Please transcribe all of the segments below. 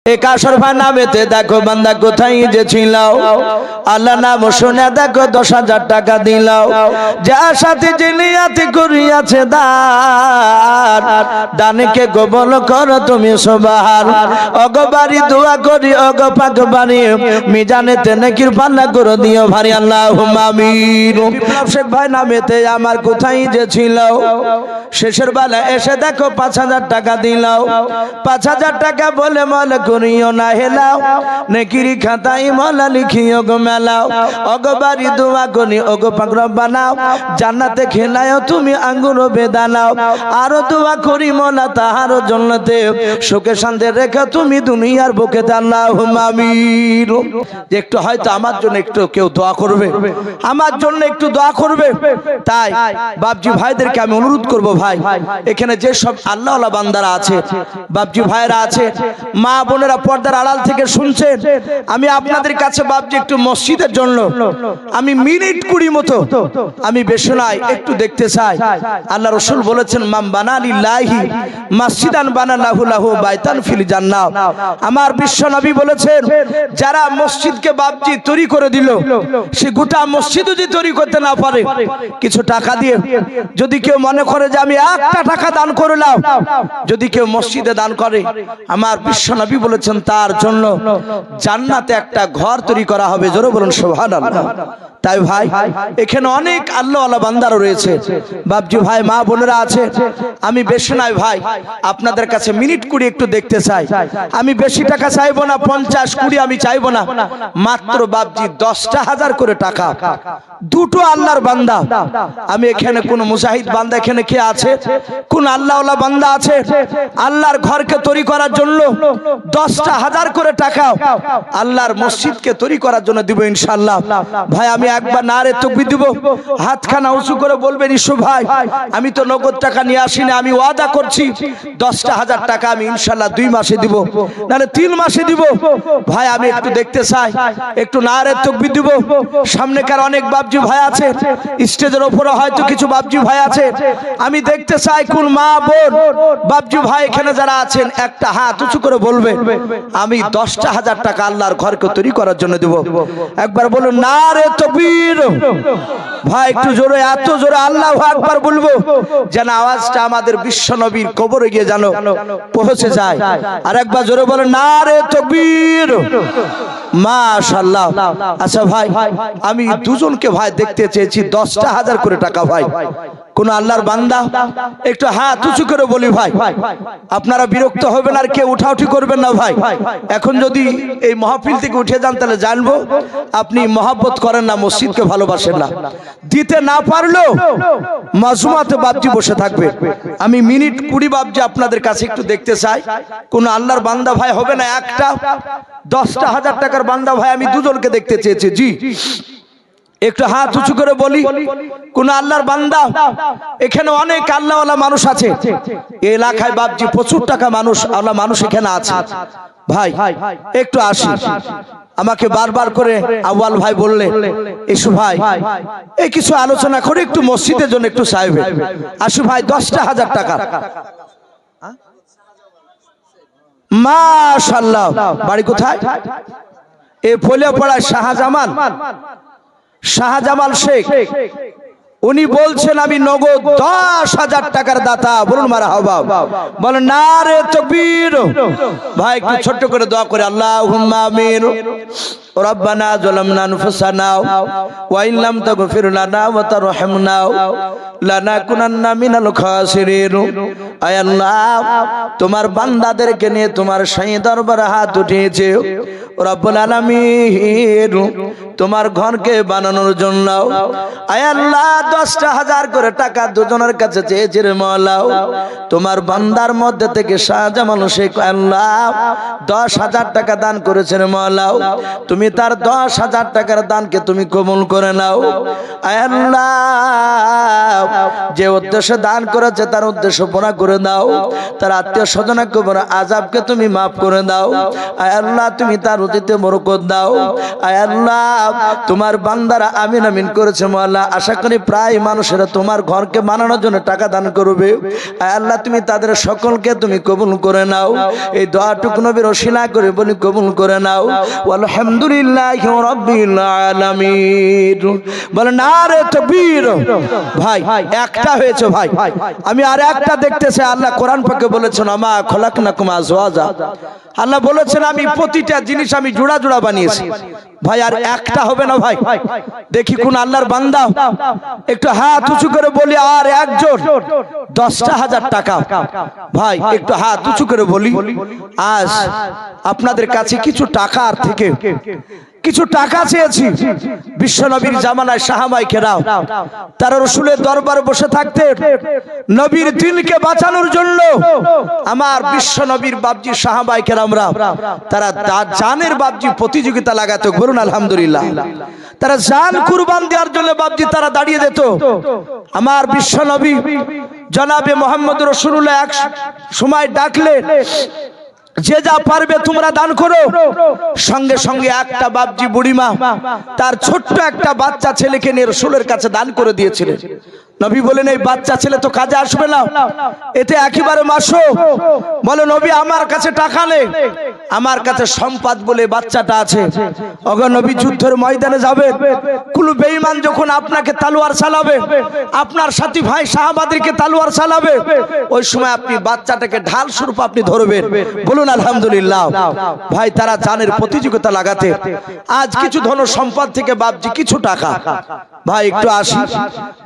একাশর ভাই নামেতে দেখো বান্দা কোথায় যে ছিল আল্লাহ নাম শুনে দেখো 10,000 টাকা দিল যার সাথে জিনিয়াতি করিয়াছে দান দানকে কবুল করো তুমি সুবহান অগবারি দোয়া করি অগ পাক বাণী মিজানেতে নেকির পাল্লা করে দিও ভারি আল্লাহুম্মা আমিন। শেখ ভাই নামেতে আমার কোথায় যে ছিল শেষের বেলা এসে দেখো 5,000 টাকা দিল 5,000 টাকা বলে মল করিও না হেলাও নেকিরি খাতাই মলা লিখিও গো মেলাও অগবারি দোয়া করি ওগো পাক রব্বানাও জান্নাতে খেলায়ও তুমি আঙ্গুর বেদানাও আরো দোয়া করি মোলা তাহার জন্নতে সুখে শান্তি রেখে তুমি দুনিয়ার বুকে আল্লাহুম্মা আমিন। যে একটু হয়তো আমার জন্য একটু কেউ দোয়া করবে, আমার জন্য একটু দোয়া করবে। তাই বাপজি ভাইদেরকে আমি অনুরোধ করব, ভাই এখানে যে সব আল্লাহওয়ালা বান্দারা আছে, বাপজি ভাইরা আছে, মা বোনেরা পর্দার আড়াল থেকে শুনছেন, আমি আপনাদের কাছে বাপজি একটু মসজিদের জন্য আমি মিনিট 20 মতো আমি বেশি নয় একটু দেখতে চাই। আল্লাহ রাসূল বলেছেন মাম বানা লিল্লাহি মসজিদান বানালাহু লাহু বাইতান ফিল জান্নাহ। আমার বিশ্ব নবী বলেছেন যারা মসজিদকে বাপজি তৈরি করে দিল সে গোটা মসজিদ যদি তৈরি করতে না পারে কিছু টাকা দিয়ে যদি কেউ মনে করে যে আমি 1টা টাকা দান করলাম, যদি কেউ মসজিদে দান করে আমার বিশ্ব নবী বলেছেন তার জন্য জান্নাতে একটা ঘর তৈরি করা হবে। জোরে বলুন সুবহানাল্লাহ। তাই ভাই এখানে অনেক আল্লাহওয়ালা বান্দারা রয়েছে, বাপজি ভাই মা বোনেরা আছে, আমি বেশি নয় ভাই আপনাদের কাছে মিনিট 20 একটু দেখতে চাই। আমি বেশি টাকা চাইবো না, 50-20 আমি চাইবো না, মাত্র বাপজি 10,000 করে টাকা দুটো আল্লাহর বান্দা। আমি এখানে কোন মুজাহিদ বান্দা এখানে কে আছে, কোন আল্লাহওয়ালা বান্দা আছে আল্লাহর ঘরকে তৈরি করার জন্য 10,000 করে টাকা আল্লাহর মসজিদকে তৈরি করার জন্য দিব ইনশাআল্লাহ। ভাই আমি একবার নারে তাকবীর দিব, হাতখানা উঁচু করে বলবেন ইসু ভাই আমি তো নগদ টাকা নিয়ে আসি না, আমি ওয়াদা করছি 10,000 টাকা আমি ইনশাআল্লাহ 2 মাসে দিব, নালে 3 মাসে দিব। ভাই আমি একটু দেখতে চাই, একটু নারে তাকবীর দিব। সামনেকার অনেক বাপজি ভাই আছে, স্টেজের উপরে হয়তো কিছু বাপজি ভাই আছে, আমি দেখতে চাই কোন মা বোন বাপজি ভাই এখানে যারা আছেন একটা হাত উঁচু করে বলবে আমি 10,000 টাকা আল্লাহর ঘরকে তৈরি করার জন্য দেব। একবার বলুন নারে তাকবীর। ভাই একটু জোরে, এত জোরে আল্লাহু আকবার বলবো যেন আওয়াজটা আমাদের বিশ্ব নবীর কবরে গিয়ে যেন পৌঁছে যায়। আর একবার জোরে বলেন নারে তাকবীর। মাশাআল্লাহ। আচ্ছা ভাই আমি দুজনকে ভাই দেখতে চেয়েছি 10,000 করে টাকা। ভাই কোন আল্লাহর বান্দা একটু হাত উঁচু করে বলি ভাই, আপনারা বিরক্ত হবেন আর কেউ উঠাউঠি করবেন না ভাই। এখন যদি এই মাহফিল থেকে উঠে যান তাহলে জানবো আপনি মহব্বত করেন না, মসজিদকে ভালোবাসেন না। দিতে না পারলেও মাজুমাতে বাপজি বসে থাকবে। আমি মিনিট 20 বাপজি আপনাদের কাছে একটু দেখতে চাই। কোন আল্লাহর বান্দা ভাই হবে না একটা 10,000 টাকার বান্দা ভাই আমি দুজনকে দেখতে চেয়েছি। জি একটু হাত উঁচু করে বলি কোন আল্লাহর বান্দা। এখানে অনেক আল্লাহওয়ালা মানুষ আছে, এই এলাকায় বাপজি প্রচুর টাকা মানুষ আল্লাহ মানুষ এখানে আছে। ভাই একটু আসি, আমাকে বারবার করে আউয়াল ভাই বললে এসু ভাই এই কিছু আলোচনা করে একটু মসজিদের জন্য একটু চাইবে। আসু ভাই 10,000 টাকা। মাশাআল্লাহ। বাড়ি কোথায়? এ ফলিয়াপাড়ায় শাহজামাল শেখ। উনি বলছেন আমি নগদ 10,000 টাকার দাতা। বলুন মারহাবা, বলেন নারে তাকবীর। ভাই একটু ছোট্ট করে দোয়া করে আল্লাহুম্মা আমিন। রব্বানা যালামনা আনফুসানা ওয়া ইন লাম তাগফির লানা ওয়া তারহামনা লানাকুনান্না মিনাল খাসিরিন। আয় আল্লাহ তোমার বান্দাদেরকে নিয়ে তোমার শাহী দরবারে হাত উঠিয়েছে রব্বুল আলামিন তোমার ঘরকে বানানোর জন্য। আয় আল্লাহ 10,000 করে টাকা দুজনের কাছে চেয়েছে রে মাওলা। তোমার বান্দার মধ্যে থেকে শাহজামাল শেখ আল্লাহ 10,000 টাকা দান করেছে রে মাওলা। তুমি তার 10,000 টাকার দানকে তুমি কবুল করে নাও। আয় আল্লাহ যে উদ্দেশ্যে দান করেছে তার উদ্দেশ্য পুরা করে দাও, তার আত্মীয় স্বজনকে বড় আযাবকে তুমি মাফ করে দাও। আয় আল্লাহ তুমি তার রুজিতে বরকত দাও। আয় আল্লাহ তোমার বান্দারা আমিন আমিন করেছে মাওলা। আশা করি প্রায় মানুষেরা তোমার ঘরকে বানানোর জন্য টাকা দান করবে। আয় আল্লাহ তুমি তাদের সকলকে তুমি কবুল করে নাও। এই দোয়াটুকু নবীর ওসিলা করে বলি কবুল করে নাও। আলহামদুলিল্লাহি রাব্বিল আলামিন। বলে নারে তাকবীর। ভাই একটা হয়েছে ভাই, আমি আর একটা দেখতেছি। আল্লাহ কোরআন পাকে বলেছেন আমা খলাকনাকুম আজওয়াজা। আল্লাহ বলেছেন আমি প্রতিটা জিনিস আমি জোড়া জোড়া বানিয়েছি। ভাই আর একটা হবে না ভাই? দেখি কোন আল্লাহর বান্দা একটু হাত উঁচু করে বলি আর একজন 10,000 টাকা। ভাই একটু হাত উঁচু করে বলি আজ আপনাদের কাছে কিছু টাকার থেকে কিছু টাকা চেয়েছি। বিশ্বনবীর জামানায় সাহাবায়ে কেরাম তারা রাসূলের দরবারে বসে থাকতেন নবীর দ্বীনকে বাঁচানোর জন্য। আমার বিশ্বনবীর বাপজি সাহাবায়ে কেরামরা তারা জানের বাপজি প্রতিযোগিতা লাগাতো। বলুন আলহামদুলিল্লাহ। তারা জান কুরবান দেওয়ার জন্য বাপজি তারা দাঁড়িয়ে যেত। আমার বিশ্বনবী জনাবে মুহাম্মদ রাসূলুল্লাহ এক সময় ডাকলেন যে যা পারবে তোমরা দান করো। সঙ্গে সঙ্গে একটা বাপজি বুড়িমা তার ছোট্ট একটা বাচ্চা ছেলেকে নিয়ে রাসূলের কাছে দান করে দিয়েছিলেন। নবী বলেন এই বাচ্চা ছেলে তো কাজে আসবে না, এতে একেবারে মাসো। বলে নবী আমার কাছে টাকা নেই, আমার কাছে সম্পদ বলে বাচ্চাটা আছে। ওগো নবী যুদ্ধের ময়দানে যাবে, কোন বেঈমান যখন আপনাকে তলোয়ার চালাবে, আপনার সাথী ভাই সাহাবাদেরকে তলোয়ার চালাবে, ওই সময় আপনি বাচ্চাটাকে ঢাল স্বরূপ আপনি ধরবেন। বলুন আলহামদুলিল্লাহ। ভাই তারা জানের প্রতিযোগিতা লাগাতে আজ কিছু ধন সম্পদ থেকে বাপজি কিছু টাকা। ভাই একটু আসি,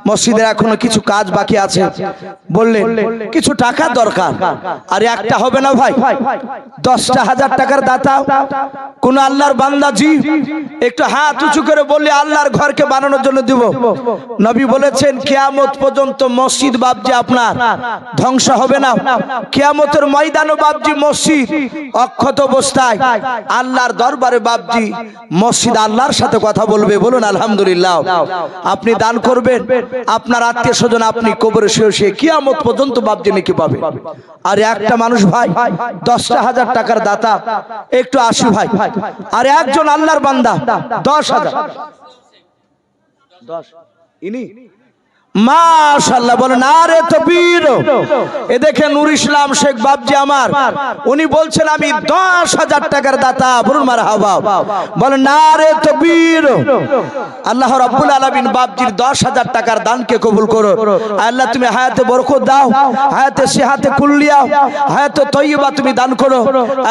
মসজিদের এখনো কিছু কাজ বাকি আছে, বললেন কিছু টাকা দরকার। আর একটা হবে না ভাই, 10,000 টাকার দাতা কোন আল্লাহর বান্দা জি একটু হাত উঁচু করে বললে আল্লাহর ঘরকে বানানোর জন্য দিব। নবী বলেছেন কিয়ামত পর্যন্ত মসজিদ বাপজি আপনার ধ্বংস হবে না। কিয়ামতের ময়দানে বাপজি মসজিদ অক্ষত অবস্থায় আল্লাহর দরবারে বাপজি মসজিদ আল্লাহর সাথে কথা বলবে। বলুন আলহামদুলিল্লাহ। আপনি দান করবেন, আপনার আত্মীয় স্বজন আপনি কবরে শুয়ে কিয়ামত পর্যন্ত বাপজি নাকি পাবে। আর একটা মানুষ ভাই 10,000 টাকার দাতা একটু আসি ভাই। আর একজন আল্লাহর বান্দা 10,000 ইনি মাশাআল্লাহ বলেন নারে তাকবীর। এ দেখেন নূর ইসলাম শেখ বাপজি আমার, উনি বলছেন আমি 10,000 টাকার দাতা। বলুন মারহাবা, বলেন নারে তাকবীর। আল্লাহ রাব্বুল আলামিন বাপজির 10,000 টাকার দানকে কবুল করো। আল্লাহ তুমি হায়াতে বরকত দাও, হায়াতে সিহাতে কুল্লিয়া, হায়াতে তয়্যিবা তুমি দান করো।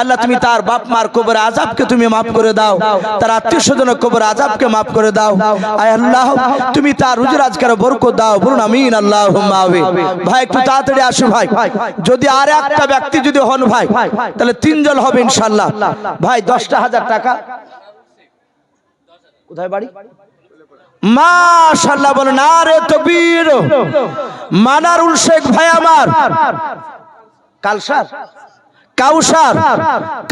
আল্লাহ তুমি তার বাপ মার কবর আযাবকে তুমি maaf করে দাও, তার আত্মীয় স্বজনের কবর আযাবকে maaf করে দাও। আয় আল্লাহ তুমি তার রুজি রোজগারে বরকত দাও। বলুন আমিন আল্লাহুম্মা আমিন। ভাই একটু তাড়াতাড়ি আসো ভাই, যদি আর একটা ব্যক্তি যদি হন ভাই তাহলে 3 জন হবে ইনশাআল্লাহ। ভাই 10,000 টাকা কোথায় বাড়ি? মাশাআল্লাহ বলেন নারে তাকবীর। মানারুল শেখ ভাই আমার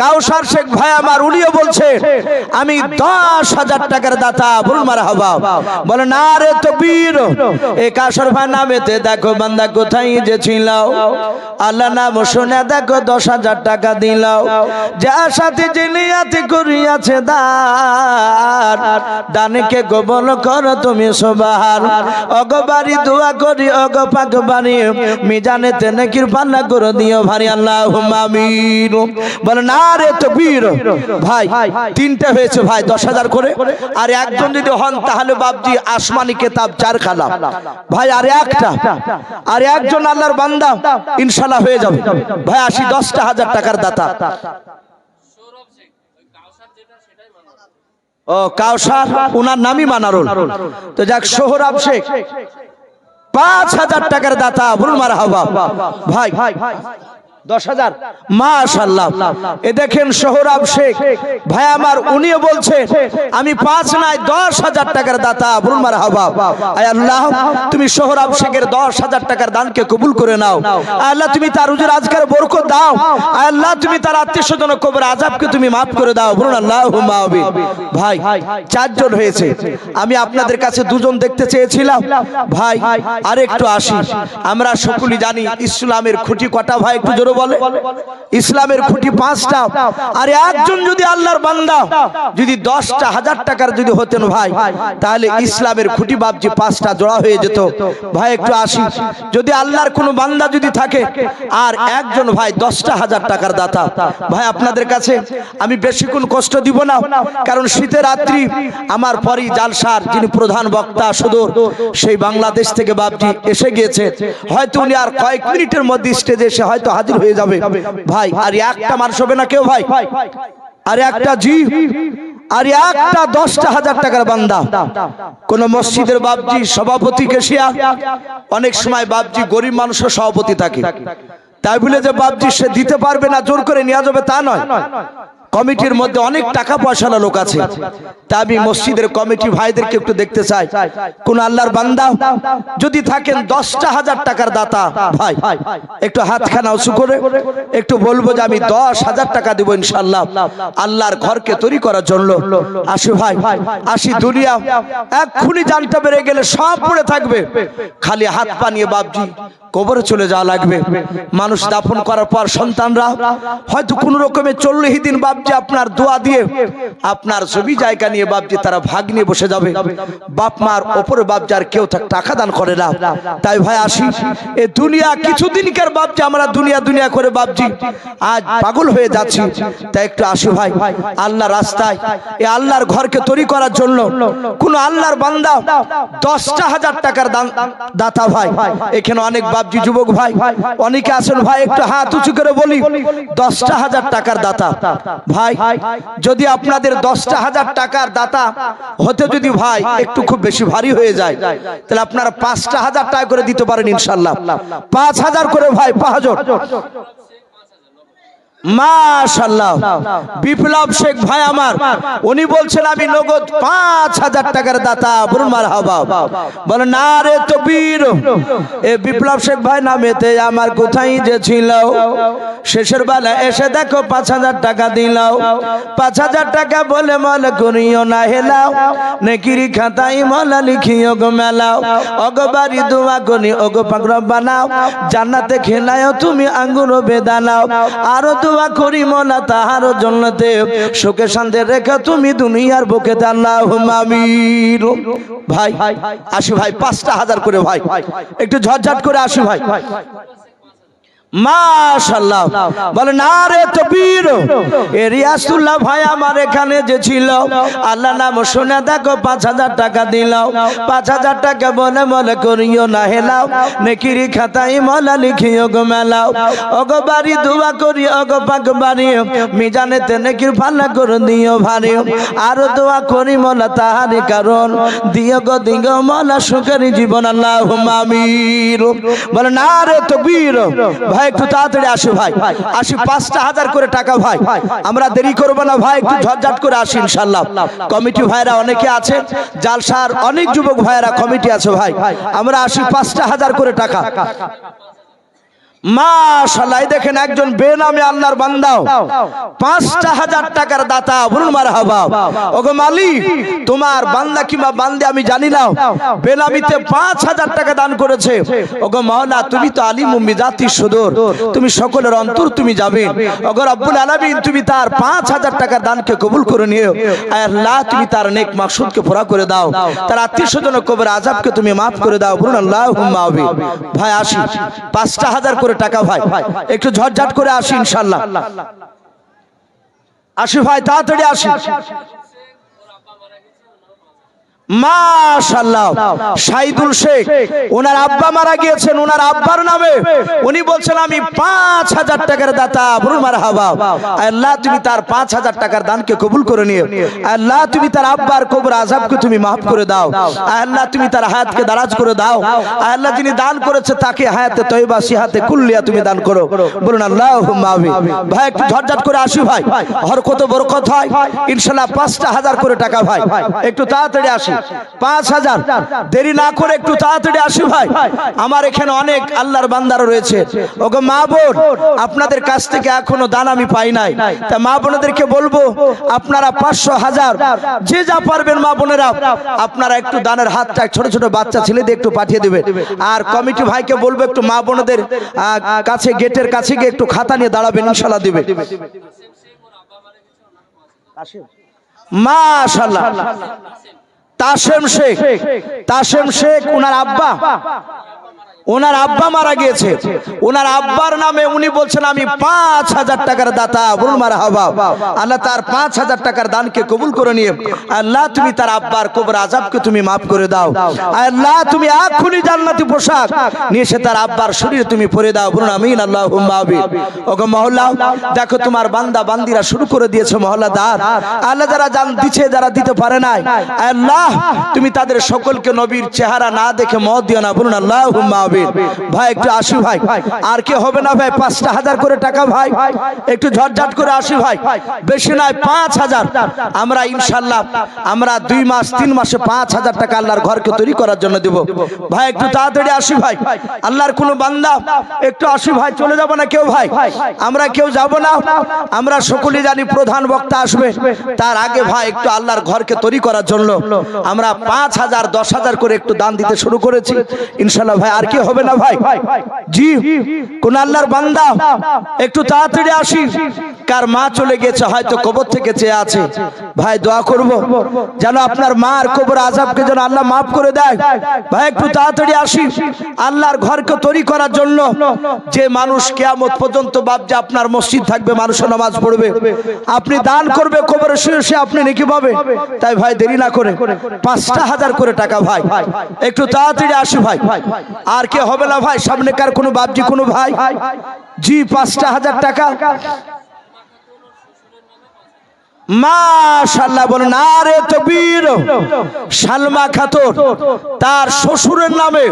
কাউসার শেখ ভাই আমার, উনিও বলছে আমি 10,000 টাকার দাতা। বলুন মারহাবা, বলে নারে তাকবীর। এই কাউসার ভাই নামেতে দেখো বান্দা কোথায় যে ছিল, আল্লাহ নাম শুনে দেখো 10,000 টাকা দিল। যার সাথে জিনিয়াতি করিয়াছে দান, দানকে কবুল করো তুমি সুবহান। ওগো বাড়ি দোয়া করি ওগো পাক বাড়ি মিজানেতে নেকির পাল্লা করে দিও ভারী আল্লাহুম্মা আমিন। বলে নারে তাকবীর। ভাই তিনটা হয়েছে ভাই 10,000 করে। আর একজন যদি হন তাহলে বাপজি আসমানি কিতাব 4 খানা। ভাই আর একটা, আর একজন আল্লাহর বান্দা ইনশাআল্লাহ হয়ে যাবে। ভাই আসি 10,000 টাকার দাতা। ও কাউসার, ওনার নামই মানারুল। তো যাক সোহরাব শেখ 5,000 টাকার দাতা। বলুন মারহাবা। ভাই 10,000 মাশাআল্লাহ। এ দেখেন সোহরাব শেখ ভাই আমার, উনিও বলছে আমি 5 নয় 10,000 টাকার দাতা। বলুন মারহাবা। আয় আল্লাহ তুমি সোহরাব শেখের 10,000 টাকার দানকে কবুল করে নাও। আয় আল্লাহ তুমি তার রুজি রোজগারে বরকত দাও। আয় আল্লাহ তুমি তার আত্মীয় স্বজনের কবর আযাবকে তুমি maaf করে দাও। বলুন আল্লাহুম্মা আমিন। ভাই 4 জন হয়েছে, আমি আপনাদের কাছে 2 জন দেখতে চেয়েছিলাম। ভাই আর একটু আসি, আমরা সকলেই জানি ইসলামের খুঁটি কটা ভাই একটু জোরে জোরে বলে? ইসলামের খুঁটি 5টা। আর একজন যদি আল্লাহর বান্দা যদি 10টা 1000 টাকার যদি হতেন ভাই, তাহলে ইসলামের খুঁটি বাপজি 5টা জোড়া হয়ে যেত। ভাই একটু আসি, যদি আল্লাহর কোনো বান্দা যদি থাকে আর একজন ভাই 10টা 1000 টাকার দাতা, ভাই আপনাদের কাছে আমি বেশিক্ষণ কষ্ট দিব না, কারণ শীতের রাত্রি আমার পরই জালসার যিনি প্রধান বক্তা সুদূর সেই বাংলাদেশ থেকে বাপজি এসে গিয়েছে। হয়তো উনি আর কয়েক মিনিটের মধ্যে স্টেজে এসে হয়তো হাজির হয়ে যাবে ভাই। আর একটা মানুষ হবে না কেউ ভাই, আর একটা জি, আর একটা 10টা 1000 টাকার বান্দা। কোন মসজিদের বাপজি সভাপতি কেশিয়া, অনেক সময় বাপজি গরিব মানুষের সভাপতি থাকে, তাই বলে যে বাপজি সে দিতে পারবে না, জোর করে নেওয়া যাবে তা নয়। কমিটির মধ্যে অনেক টাকা পয়সার লোক আছে, তা আমি মসজিদের কমিটি ভাইদেরকে একটু দেখতে চাই, কোন আল্লাহর বান্দা যদি থাকেন 10টা 1000 টাকার দাতা ভাই, একটু হাতখানা উঁচু করে একটু বলবো যে আমি 10,000 টাকা দেব ইনশাআল্লাহ আল্লাহর ঘরকে তৈরি করার জন্য। আসি ভাই, আসি। দুনিয়া এক্ষুনি জানটা বেড়ে গেলে সব পড়ে থাকবে, খালি হাত পা নিয়ে বাপজি কবরে চলে যাওয়া লাগবে। মানুষ দাফন করার পর সন্তানরা হয়তো কোন রকমে 40 দিন বাপজি আপনার দোয়া দিয়ে আপনার জমি জায়গা নিয়ে বাপজি তারা ভাগ নিয়ে বসে যাবে। বাপ মার ওপরে বাপজি আর কেউ টাকা দান করে না। তাই ভাই আসি, এই দুনিয়া কিছুদিনকার বাপজি আমরা দুনিয়া দুনিয়া করে বাপজি আজ পাগল হয়ে যাচ্ছি। তাই একটু আসি ভাই, আল্লাহ রাস্তায় এই আল্লাহর ঘরকে তৈরি করার জন্য কোন আল্লাহর বান্দা 10টা 1000 টাকার দাতা ভাই, এখানে অনেক বাপজি যুবক ভাই অনেকে আছেন ভাই, একটু হাত উঁচু করে বলি 10টা 1000 টাকার দাতা ভাই। যদি আপনাদের 10টা 1000 টাকার দাতা হতে যদি ভাই একটু খুব বেশি ভারী হয়ে যায়, তাহলে আপনারা 5টা 1000 টাকা করে দিতে পারেন ইনশাআল্লাহ। 5000 করে ভাই, 5000 মাশাআল্লাহ। বিপ্লব শেখ ভাই আমার, উনি বলছেন আমি নগদ 5000 টাকার দাতা। বলুন মারহাবা, বলেন নারে তাকবীর। এই বিপ্লব শেখ ভাই নামেতে আমার কোথায় যে ছিল, শেষের বেলা এসে দেখো 5000 টাকা দিলাও। 5000 টাকা বলে মল করিও না হেলাও, নেকিরি খাতাই মলা লিখিও গো মেলাও। ওগো বাড়ি দোয়া করি ওগো পাক রব্বানাও, জান্নাতে খেলাও তুমি আঙ্গুর বেদানাও। আরো দোয়া করি মোলা তাহার জন্নতে, সুখে শান্তি রেখে তুমি দুনিয়ার বুকে আল্লাহুম্মা আমিন। ভাই আসি ভাই, 5টা 1000 করে ভাই, একটু ঝটঝট করে আসি ভাই। মাশাআল্লাহ, বলে নারে তাকবীর। এ রিয়াসুল্লাহ ভাই আমার এখানে যে ছিল, আল্লাহ নাম শুনে দেখো 5000 টাকা দিলাও। 5000 টাকা বলে মলে করিও না হেলাও, নেকিরি খাতাই মলা লিখিও গো মেলাও। ওগো বাড়ি দোয়া করি ওগো পাক বাড়ি, মিজানেতে নেকির ফালা করে দিও ভারী। আরো দোয়া করি মলা তাহারি কারণ, দিও গো দিও মলা সুখের জীবন আল্লাহুম্মা আমিন। বলে নারে তাকবীর। ভাই একটু তাড়াতাড়ি আসি ভাই, আসি। 5টা 1000 করে টাকা ভাই, আমরা দেরি করব না ভাই, একটু ঝটঝট করে আসি ইনশাআল্লাহ। কমিটি ভাইরা অনেকে আছে, জালসার অনেক যুবক ভাইরা কমিটি আছে ভাই, আমরা আসি। 5টা 1000 করে টাকা। মাশাআল্লাহ, দেখেন একজন বেনামে আল্লাহর বান্দা 5টা 1000 টাকার দাতা। বলুন মারহাবা। ওগো মালিক, তোমার বান্দা কিংবা বান্দে আমি জানি না, বেনামিতে 5000 টাকা দান করেছে। ওগো মাওলা, তুমি তো আলিম মিজাতি সুদূর, তুমি সকলের অন্তর তুমি যাবে। ওগো রব্বুল আলামিন, তুমি তার 5000 টাকার দানকে কবুল করে নিও। আয় আল্লাহ, তুমি তার নেক মাকসুদকে পুরা করে দাও, তার আত্মীয়স্বজন কবর আযাবকে তুমি maaf করে দাও। বলুন আল্লাহুম্মা আমিন। ভাই আসি, 5টা 1000 করে টাকা ভাই, একটু ঝটঝট করে আসি ইনশাআল্লাহ। আসি ভাই, তাড়াতাড়ি আসি। মাশাআল্লাহ, শাহিদুল শেখ ওনার আব্বা মারা গিয়েছেন, ওনার আব্বার নামে উনি বলছেন আমি 5000 টাকার দাতা। বলুন মারহাবা। আল্লাহ, তুমি তার 5000 টাকার দানকে কবুল করে নিও। আল্লাহ, তুমি তার আব্বার কবর আযাবকে তুমি maaf করে দাও। আল্লাহ, তুমি তার হায়াতকে দারাজ করে দাও। আল্লাহ, যিনি দান করেছে তাকে হায়াতে তয়্যিবা সিহাতে কুল্লিয়া তুমি দান করো। বলুন আল্লাহুম্মা আমিন। ভাই একটু ঝটঝট করে আসি ভাই, হরকত বরকত হয় ইনশাআল্লাহ। 5টা 1000 করে টাকা ভাই, একটু তাড়াতাড়ি আসি। 5000 দেরি না করে একটু তাড়াতাড়ি আসি ভাই। আমার এখানে অনেক আল্লাহর বান্দারা রয়েছে। ওগো মা বোন, আপনাদের কাছ থেকে এখনো দান আমি পাই নাই। তা মা বোনদেরকে বলবো আপনারা 500 1000 যে যা পারবেন মা বোনেরা আপনারা একটু দানের হাতটা ছোট ছোট বাচ্চা ছেলেদের একটু পাঠিয়ে দেবেন। আর কমিটি ভাইকে বলবো একটু মা বোনদের কাছে গেটের কাছে গিয়ে একটু খাতা নিয়ে দাঁড়াবেন, ইনশাআল্লাহ দিবে। মাশাআল্লাহ। তাসেম শেখ ওনার আব্বা মারা গিয়েছে। ওনার আব্বার নামে উনি বলছেন আমি 5000 টাকার দাতা। বলুন মারহাবা। আল্লাহ তার 5000 টাকার দানকে কবুল করে নিয়ে আল্লাহ তুমি তার আব্বার কবর আযাবকে তুমি মাফ করে দাও। আল্লাহ তুমি এক্ষুনি জান্নাতি পোশাক নিয়ে এসে তার আব্বার শরীরে তুমি পরে দাও। বলুন আমিন আল্লাহুম্মা আমিন। ওগো মহল্লা, দেখো তোমার বান্দা বান্দিরা শুরু করে দিয়েছে মহল্লাদার। আল্লাহ যারা জান দিচ্ছে, যারা দিতে পারে নাই, আল্লাহ তুমি তাদের সকলকে নবীর চেহারা না দেখে মত দিও না। বলুন আল্লাহুম্মা আমিন। ভাই একটু আসি ভাই, আর কি হবে না ভাই? 5000 করে টাকা ভাই, একটু ঝটঝট করে আসি ভাই, বেশি নয় 5000। আমরা ইনশাআল্লাহ আমরা 2 মাস 3 মাসে 5000 টাকা আল্লাহর ঘরকে তৈরি করার জন্য দেব ভাই। একটু তাড়াতাড়ি আসি ভাই। আল্লাহর কোন বান্দা একটু আসি ভাই, চলে যাব না কেউ ভাই, আমরা কেউ যাব না। আমরা সকলে জানি প্রধান বক্তা আসবে, তার আগে ভাই একটু আল্লাহর ঘরকে তৈরি করার জন্য আমরা 5000 10,000 করে একটু দান দিতে শুরু করেছি ইনশাআল্লাহ ভাই। আর কি হবে না ভাই? জি, কোন আল্লাহর বান্দা একটু তাড়াতাড়ি আসি। কার মা চলে গেছে, হয়তো কবর থেকে চেয়ে আছে ভাই, দোয়া করব যেন আপনার মার কবর আযাবকে যেন আল্লাহ মাফ করে দেয় ভাই। একটু তাড়াতাড়ি আসি আল্লাহর ঘরকে তৈরি করার জন্য। যে মানুষ কিয়ামত পর্যন্ত ভাবছে আপনার মসজিদ থাকবে, মানুষের নামাজ পড়বে, আপনি দান করবে, কবরে শুয়ে আপনি নেকি পাবে। তাই ভাই দেরি না করে 5000 করে টাকা ভাই, একটু তাড়াতাড়ি আসি ভাই। আর কে হবে না ভাই? সামনেকার কোনো বাপজি কোনো ভাই? জি, 5000 টাকা। মাশাআল্লাহ, বলেন আরে তাকবীর। সালমা খাতুন তার শ্বশুরের নামে,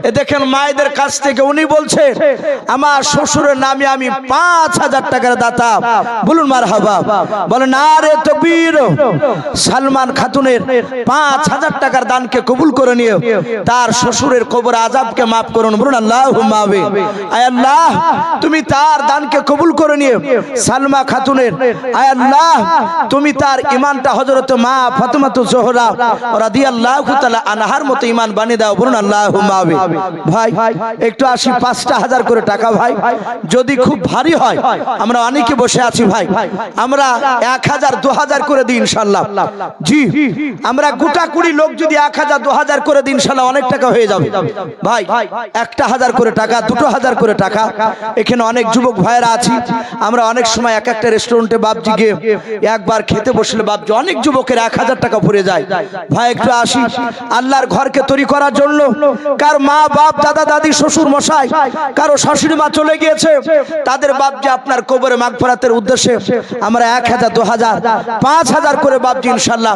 এ দেখেন মায়েদের কাছ থেকে উনি বলছে আমার শ্বশুরের নামে আমি 5000 টাকার দাতা। বলুন মারহাবা। বলেন আরে তাকবীর। সালমান খাতুনের 5000 টাকার দানকে কবুল করে নিয়ে তার শ্বশুরের কবর আযাবকে মাফ করুন। বলুন আল্লাহুম্মা আমিন। আয় আল্লাহ তুমি তার দানকে কবুল করে নিয়ে সালমা খাতুনের, আয় আল্লাহ তুমি তার ঈমানটা হযরত মা ফাতেমাতু জোহরা রাদিয়াল্লাহু তাআলা আনহার মতো ঈমান বানিয়ে দাও। বলুন আল্লাহুম্মা আমিন। ভাই একটু আসি 5000 করে টাকা ভাই, যদি খুব ভারী হয় আমরা অনেকে বসে আছি ভাই, আমরা 1000 2000 করে দিই ইনশাআল্লাহ। জি, আমরা গোটা কুড়ি লোক যদি 1000 2000 করে দিই ইনশাআল্লাহ অনেক টাকা হয়ে যাবে ভাই। 1000 করে টাকা, 2000 করে টাকা। এখানে অনেক যুবক ভাইরা আছি, আমরা অনেক সময় এক একটা রেস্টুরেন্টে বাপজি গিয়ে একবার খেতে বসলে বাপজি অনেক যুবকের 1000 টাকা পড়ে যায় ভাই। একটু আসি আল্লাহর ঘরকে তৈরি করার জন্য। কার মা বাপ দাদা দাদি শ্বশুর মশাই, কারো শাশুড়ি মা চলে গিয়েছে, তাদের বাপজি আপনার কবরে মাগফিরাতের উদ্দেশ্যে আমরা 1000 2000 5000 করে বাপজি ইনশাআল্লাহ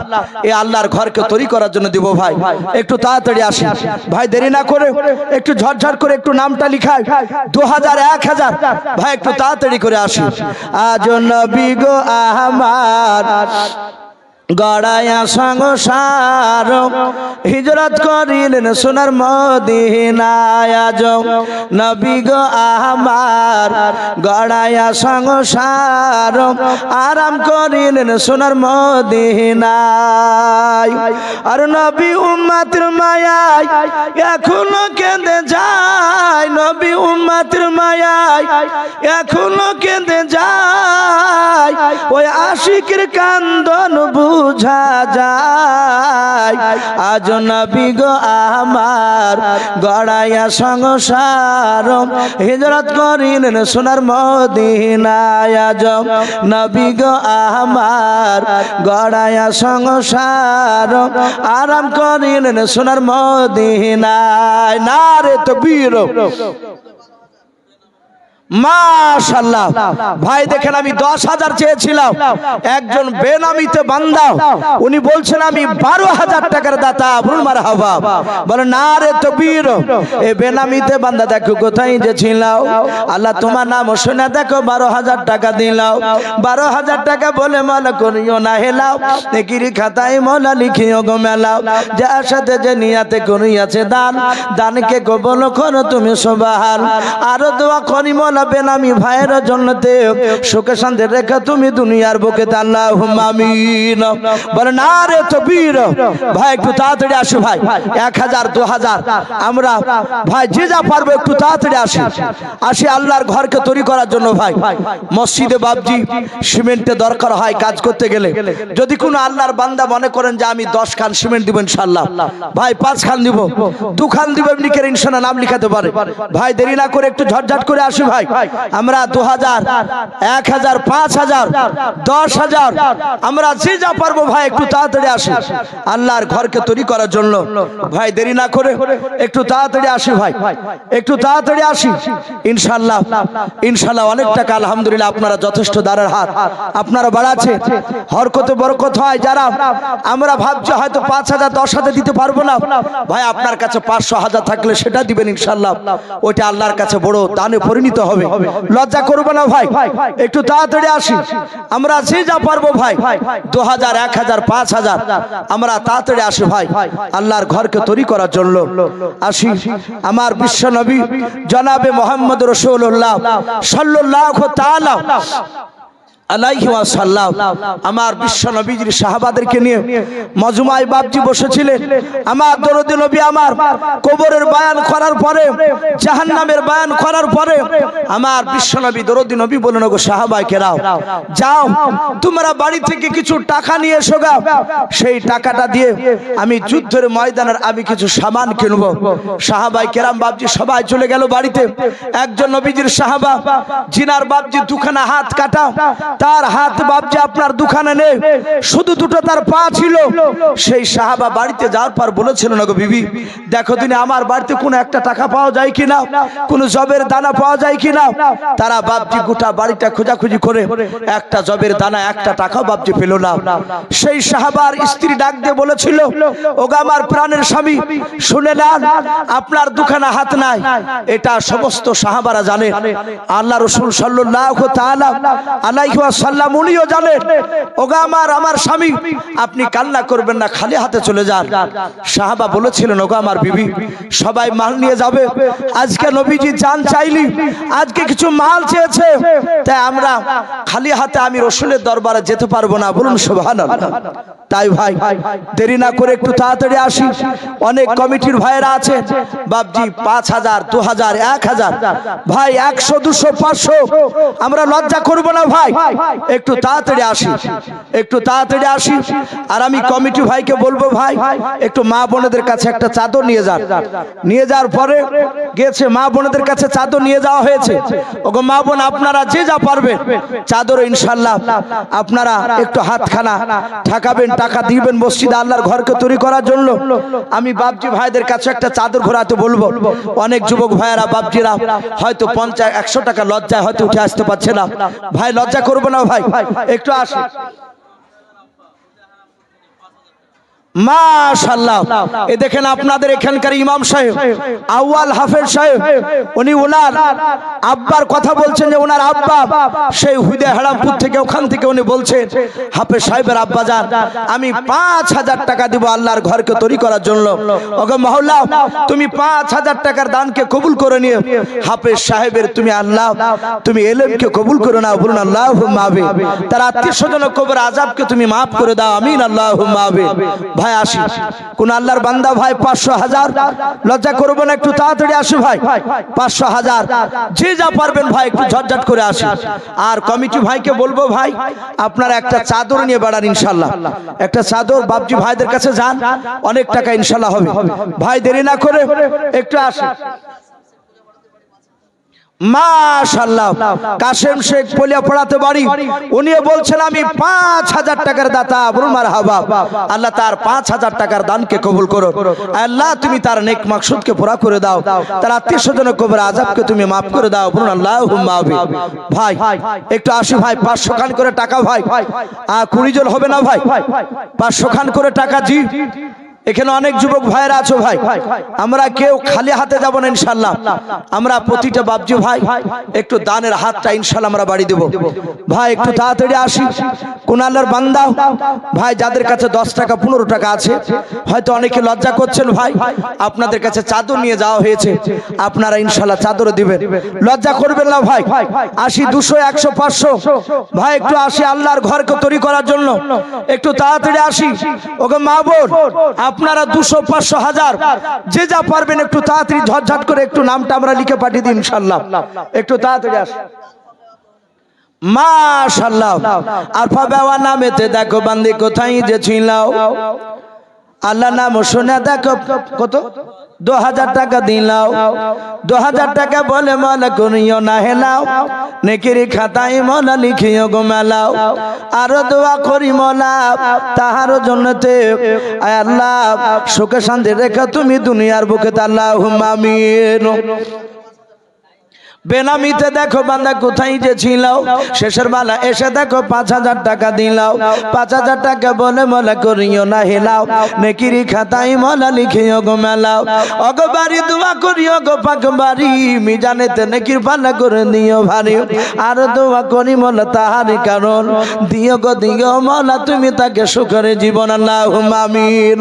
এই আল্লাহর ঘরকে তৈরি করার জন্য দিব ভাই। একটু তাড়াতাড়ি আসি ভাই, দেরি না করে একটু ঝটঝট করে একটু নামটা লিখাই। 2000 1000 ভাই, একটু তাড়াতাড়ি করে আসি। আজ নবী গো আমার গড়ায়া সংসার হিজরত করিলেন সোনার মদিনায়। আজ নবী গো আমার গড়ায়া সংসার আরাম করিলেন সোনার মদিনায়। আর নবী উম্মতের মায়ায় এখনো কেঁদে যায়, নবী উম্মতের মায়ায় এখনো কেঁদে যায়, ওই আশিকের কান্দন বুঝা যায়। আজ নবী গো আমার গড়াইয়া সংসার হিজরত করিলেন সোনার মদিনায়। আজ নবী গো আমার গড়াইয়া সংসার আরাম করিলেন সোনার মদিনায়। নারে তাকবীর। মাশাআল্লাহ ভাই দেখেন আমি 10,000 চেয়েছিলাম, একজন বেনামিতে বান্দা উনি বলছেন আমি 12,000 টাকার দাতা। বলুন মারহাবা, বলে না রে তকবীর। এই বেনামিতে বান্দা দেখো কোথায় যে ছিলাও, আল্লাহ তোমার নাম শুনে দেখো 12,000 টাকা দিলাও। 12,000 টাকা বলে মালা করিও না হেলাও, নেকির খাতায় মোলা লিখিও গো মেলাও। যার সাথে যে নিয়াতে করিয়াছে দান, দানকে কবুল করো তুমি সুবহান। আর দোয়া করি মোলা বেনামি ভাইয়ের জন্যতে সুখে শান্তি রেখে তুমি দুনিয়ার বুকে আল্লাহুম্মা আমিন। বলে না রে তকবীর। ভাই একটু তাড়াতাড়ি আসো ভাই, 1,000 2,000 আমরা ভাই যে যা পারবো একটু তাড়াতাড়ি আসি আল্লাহর ঘরকে তৈরি করার জন্য। ভাই মসজিদে বাবজি সিমেন্টের দরকার হয় কাজ করতে গেলে, যদি কোনো আল্লাহর বান্দা মনে করেন যে আমি 10 খান সিমেন্ট দিব ইনশাআল্লাহ, ভাই 5 খান দিব, 2 খান দিব, এমনি করে ইনশাআল্লাহ নাম লিখাতে পারে। ভাই দেরি না করে একটু ঝটঝট করে আসি ভাই। আমরা 2,000 1,000 5,000 10,000 আমরা যে যা পারবো ভাই একটু তাড়াতাড়ি আসি আল্লাহর ঘরকে তৈরি করার জন্য। ভাই দেরি না করে একটু তাড়াতাড়ি আসি ভাই, একটু তাড়াতাড়ি আসি ইনশাআল্লাহ। ইনশাআল্লাহ অনেক টাকা আলহামদুলিল্লাহ আপনারা যথেষ্ট দাঁড়ের হাত আপনারা বাড়াচ্ছে, হরকতে বরকত হয়। যারা আমরা ভাবছি হয়তো 5,000 10,000 দিতে পারবো না, ভাই আপনার কাছে 500,000 থাকলে সেটা দিবেন ইনশাআল্লাহ, ওইটা আল্লাহর কাছে বড় দানে পরিণত হবে। লজ্জা করবো না ভাই, একটু তাড়াতাড়ি আসি আমরা যে যা পারবো ভাই। 2,000 1,000 5,000 আমরা তাড়াতাড়ি আসি ভাই আল্লাহর ঘরকে তৈরি করার জন্য। আসি আমার বিশ্ব নবী জনাবে মোহাম্মদ রাসূলুল্লাহ সাল্লাল্লাহু তাআলা আলাইহি ওয়াসাল্লাম আমার বিশ্ব নবীজির সাহাবাদেরকে নিয়ে মজমায় বাবজি বসেছিলেন। আমার দরদি নবী আমার কবরের বয়ান করার পরে, জাহান্নামের বয়ান করার পরে আমার বিশ্ব নবী দরদি নবী বলেন, ওগো সাহাবায়ে কেরাম যাও তোমরা বাড়ি থেকে কিছু টাকা নিয়ে এসো গা, সেই টাকাটা দিয়ে আমি যুদ্ধের ময়দানের আমি কিছু সামান কিনবো। সাহাবায়ে কেরাম বাবজি সবাই চলে গেল বাড়িতে। একজন নবীজির সাহাবা জিনার বাবজি দুখানা হাত কাটা, তার হাত বাবজি আপনার দুখানে নেই, শুধু দুটো তার পা ছিল। সেই সাহাবা বাড়িতে যাওয়ার পর বলেছিল, না গো বিবি দেখো দিনে আমার বাড়িতে কোনো একটা টাকা পাওয়া যায় কিনা, কোনো জবের দানা পাওয়া যায় কিনা। তারা বাবজি গোটা বাড়িটা খোঁজাখুঁজি করে একটা জবের দানা একটা টাকাও বাবজি পেল না। সেই সাহাবার স্ত্রী ডাক দিয়ে বলেছিল, ওগো আমার প্রাণের স্বামী শুনে নেন, আপনার দুখানা হাত নাই, এটা সমস্ত সাহাবারা জানে, আল্লাহ রাসূল সাল্লাল্লাহু তাআলা আলাইহি ওয়াসাল্লাম উনিও জানেন। ওগো আমার স্বামী আপনি কান্না করবেন না, খালি হাতে চলে যান। সাহাবা বলেছিলেন, ওগো আমার বিবি সবাই মাল নিয়ে যাবে, আজকে নবীজি জান চাইলি, আজকে কিছু মাল চেয়েছে, তাই আমরা খালি হাতে আমি রাসূলের দরবারে যেতে পারবো না। বলুন সুবহানাল্লাহ। তাই ভাই দেরি না করে একটু তাড়াতাড়ি আসি। অনেক কমিটির ভাইরা আছে বাবজি 5,000 2,000 1,000 ভাই 100 200 500 আমরা লজ্জা করব না ভাই, একটু তাড়াতাড়ি আসি, একটু তাড়াতাড়ি আসি। আর আমি কমিটি ভাইকে বলবো, ভাই একটু মা বোনেদের কাছে একটা চাদর নিয়ে যান। নিয়ে যাওয়ার পরে গেছে মা বোনেদের কাছে চাদর নিয়ে যাওয়া হয়েছে। ওগো মা বোন আপনারা যে যা পারবেন চাদর ইনশাআল্লাহ আপনারা একটু হাতখানা ঠাকাবেন, টাকা দিবেন মসজিদে আল্লাহর ঘরকে তৈরি করার জন্য। আমি বাবজি ভাইদের কাছে একটা চাদর ঘোরাতে বলবো। অনেক যুবক ভাইয়েরা বাবজিরা হয়তো 50 100 টাকা লজ্জায় হয়তো উঠে আসতে পারছে না। ভাই লজ্জা করবো না ভাই, একটু আসি। মাশাআল্লাহ এ দেখেন আপনাদের এখানকার ইমাম সাহেব আউয়াল হাফেজ সাহেব, উনি ওনার আব্বার কথা বলছেন যে ওনার আব্বা সেই হুদে হারামপুর থেকে, ওখান থেকে উনি বলছেন হাফেজ সাহেবের আব্বা যান আমি 5,000 টাকা দিব আল্লাহর ঘরকে তৈরি করার জন্য। ওগো মহল্লা তুমি 5,000 টাকার দানকে কবুল করে নিও। হাফেজ সাহেবের তুমি আল্লাহ তুমি ইলমকে কবুল করে নাও। বলুন আল্লাহুম্মা আমিন। তার আত্মীয় স্বজন কবর আযাবকে তুমি maaf করে দাও, আমিন আল্লাহুম্মা আমিন। ভাই আসি, কোন আল্লাহর বান্দা ভাই 500 1000 লজ্জা করবো না, একটু তাড়াতাড়ি আসি ভাই। 500 1000 যে যা পারবেন ভাই একটু ঝটঝট করে আসি। আর কমিটি ভাইকে বলবো, ভাই আপনারা একটা চাদর নিয়ে বেড়ান ইনশাআল্লাহ, একটা চাদর বাবজি ভাইদের কাছে যান, অনেক টাকা ইনশাআল্লাহ হবে। ভাই দেরি না করে একটু আসি। মাশাআল্লাহ কাশেম শেখ পলিয়াপাড়াতে বাড়ি, উনি বলছেন আমি 5000 টাকার দাতা। বলুন মারহাবা। আল্লাহ তার 5000 টাকার দানকে কবুল করো। আল্লাহ তুমি তার নেক মাকসুদকে পুরা করে দাও, তার আত্মীয় স্বজনের কবর আযাবকে তুমি মাফ করে দাও। বলুন আল্লাহুম্মা আমিন। ভাই একটু আসি ভাই, 500 খান করে টাকা ভাই, 20 জন হবে না ভাই, 500 খান করে টাকা। জি এখানে অনেক যুবক ভাইরা আছো ভাই, আমরা কেউ খালি হাতে যাব না ইনশাআল্লাহ। আমরা প্রতিটা বাপজি ভাই একটু দানের হাতটা ইনশাআল্লাহ আমরা বাড়ি দেব। ভাই একটু তাড়াতাড়ি আসি। কোন আল্লাহর বান্দা ভাই যাদের কাছে 10 টাকা 15 টাকা আছে, হয়তো অনেকে লজ্জা করছেন ভাই, আপনাদের কাছে চাদর নিয়ে যাওয়া হয়েছে, আপনারা ইনশাআল্লাহ চাদর দিবেন, লজ্জা করবেন না ভাই। আসি 200 100 500 ভাই একটু আসি আল্লাহর ঘরকে তৈরি করার জন্য, একটু তাড়াতাড়ি আসি। ওগো মা বোন আপনারা 200 500 1000 যে যা পারবেন একটু তাড়াতাড়ি ঝটঝট করে একটু নামটা আমরা লিখে পাঠিয়ে দিই ইনশাআল্লাহ। একটু তাড়াতাড়ি আসুন। মাশাআল্লাহ আরফা বাবা নামেতে দেখো বান্দি কোথায় যে ছিল, আল্লাহ নাম শুনে দেখো কত 2000 টাকা দিলাও, 2000 টাকা বলে মলা করিও না হেলাও, নেকির খাতায় মলা লিখিও গো মেলাও, আরো দোয়া করি মলা তাহার জন্যতে আল্লাহ সুখে শান্তি রেখা তুমি দুনিয়ার বুকে। আল্লাহুম্মা আমিন। বেনামিতে দেখো বান্দা কোথায় যে ছিল, শেষের বেলা এসে দেখো 5000 টাকা দিলাও, 5000 টাকা বলে মলা করিও না হেলাও, নেকির খাতায় মলা লিখিও গো মেলাও, অগো বাড়ি দোয়া করিও গো পাক বাড়ি, মিজানেতে নেকির পাল্লা করে দিও ভারী, আর দোয়া করি মলা তাহার কারণ দিও গো দিও মলা তুমি তাকে সুখের জীবন। আল্লাহুম্মা আমিন।